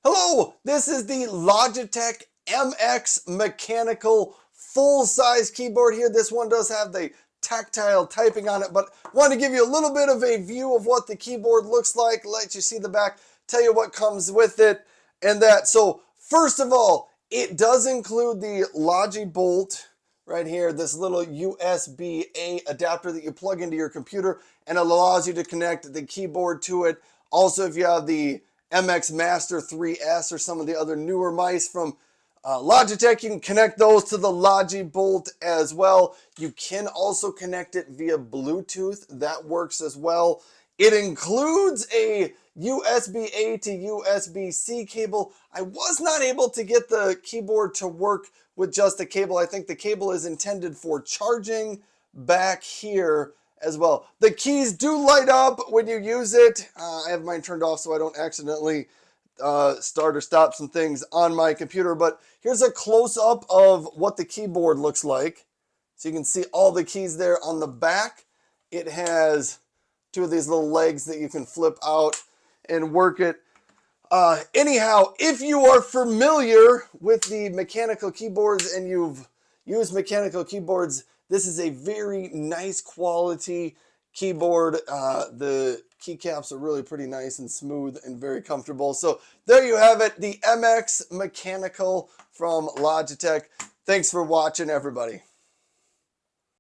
Hello, this is the Logitech MX Mechanical full-size keyboard here. This one does have the tactile typing on it, but I want to give you a little bit of a view of what the keyboard looks like, let you see the back, tell you what comes with it, and that. So first of all, it does include the Logibolt right here, this little USB-A adapter that you plug into your computer and it allows you to connect the keyboard to it. Also, if you have the MX Master 3S or some of the other newer mice from Logitech, you can connect those to the Logibolt as well. You can also connect it via Bluetooth. That works as well. It includes a USB-A to USB-C cable. I was not able to get the keyboard to work with just the cable. I think the cable is intended for charging back here as well. The keys do light up when you use it. I have mine turned off so I don't accidentally start or stop some things on my computer. But here's a close-up of what the keyboard looks like. So you can see all the keys there on the back. It has two of these little legs that you can flip out and work it. Anyhow, if you are familiar with the mechanical keyboards and you've used mechanical keyboards, this is a very nice quality keyboard. The keycaps are really pretty nice and smooth and very comfortable. So there you have it, the MX Mechanical from Logitech. Thanks for watching, everybody.